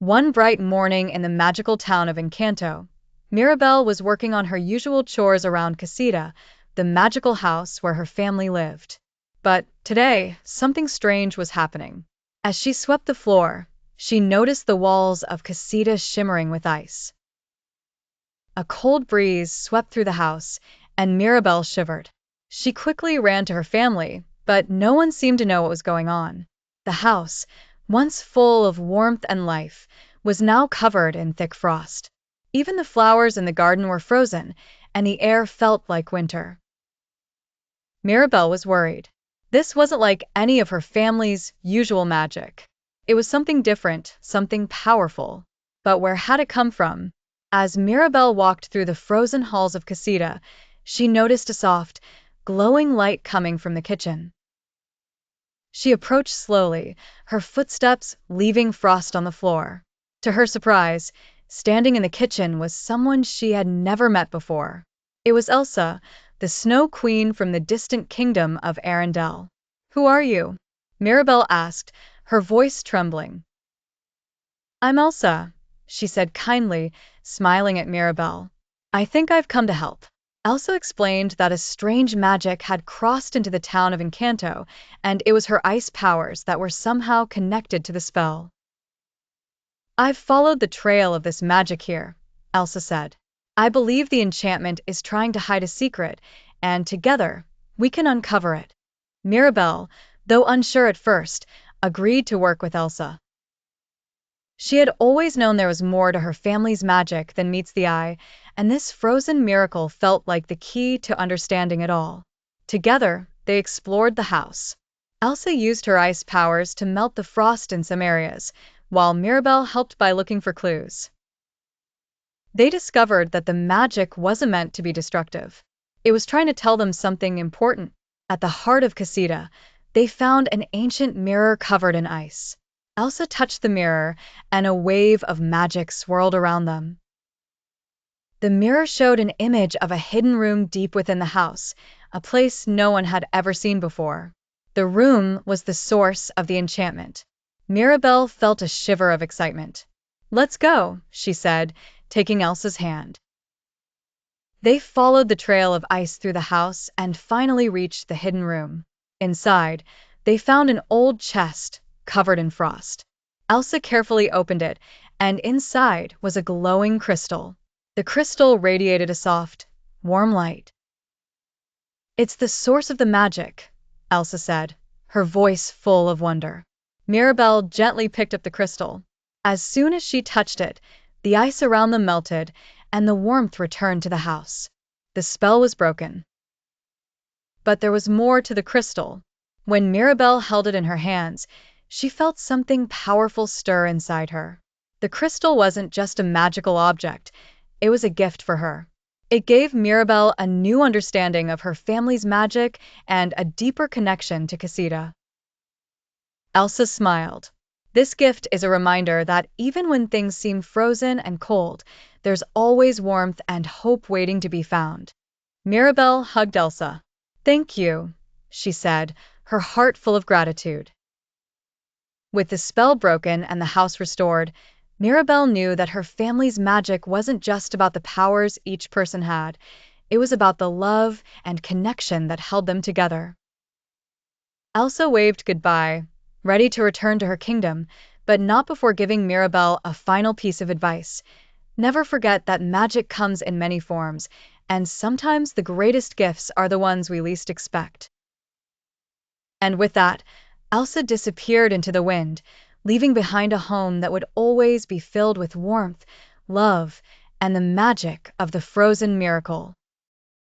One bright morning in the magical town of Encanto, Mirabel was working on her usual chores around Casita, the magical house where her family lived. But today, something strange was happening. As she swept the floor, she noticed the walls of Casita shimmering with ice. A cold breeze swept through the house, and Mirabel shivered. She quickly ran to her family, but no one seemed to know what was going on. The house, once full of warmth and life, was now covered in thick frost. Even the flowers in the garden were frozen, and the air felt like winter. Mirabel was worried. This wasn't like any of her family's usual magic. It was something different, something powerful. But where had it come from? As Mirabel walked through the frozen halls of Casita, she noticed a soft, glowing light coming from the kitchen. She approached slowly, her footsteps leaving frost on the floor. To her surprise, standing in the kitchen was someone she had never met before. It was Elsa, the Snow Queen from the distant kingdom of Arendelle. "Who are you?" Mirabel asked, her voice trembling. "I'm Elsa," she said kindly, smiling at Mirabel. "I think I've come to help." Elsa explained that a strange magic had crossed into the town of Encanto, and it was her ice powers that were somehow connected to the spell. "I've followed the trail of this magic here," Elsa said. "I believe the enchantment is trying to hide a secret, and together, we can uncover it." Mirabel, though unsure at first, agreed to work with Elsa. She had always known there was more to her family's magic than meets the eye, and this frozen miracle felt like the key to understanding it all. Together, they explored the house. Elsa used her ice powers to melt the frost in some areas, while Mirabel helped by looking for clues. They discovered that the magic wasn't meant to be destructive. It was trying to tell them something important. At the heart of Casita, they found an ancient mirror covered in ice. Elsa touched the mirror, and a wave of magic swirled around them. The mirror showed an image of a hidden room deep within the house, a place no one had ever seen before. The room was the source of the enchantment. Mirabel felt a shiver of excitement. "Let's go," she said, taking Elsa's hand. They followed the trail of ice through the house and finally reached the hidden room. Inside, they found an old chest covered in frost. Elsa carefully opened it, and inside was a glowing crystal. The crystal radiated a soft, warm light. "It's the source of the magic," Elsa said, her voice full of wonder. Mirabel gently picked up the crystal. As soon as she touched it, the ice around them melted, and the warmth returned to the house. The spell was broken. But there was more to the crystal. When Mirabel held it in her hands, she felt something powerful stir inside her. The crystal wasn't just a magical object, it was a gift for her. It gave Mirabel a new understanding of her family's magic and a deeper connection to Casita. Elsa smiled. This gift is a reminder that even when things seem frozen and cold, there's always warmth and hope waiting to be found. Mirabel hugged Elsa. "Thank you," she said, her heart full of gratitude. With the spell broken and the house restored, Mirabel knew that her family's magic wasn't just about the powers each person had, it was about the love and connection that held them together. Elsa waved goodbye, ready to return to her kingdom, but not before giving Mirabel a final piece of advice. Never forget that magic comes in many forms, and sometimes the greatest gifts are the ones we least expect. And with that, Elsa disappeared into the wind, leaving behind a home that would always be filled with warmth, love, and the magic of the frozen miracle.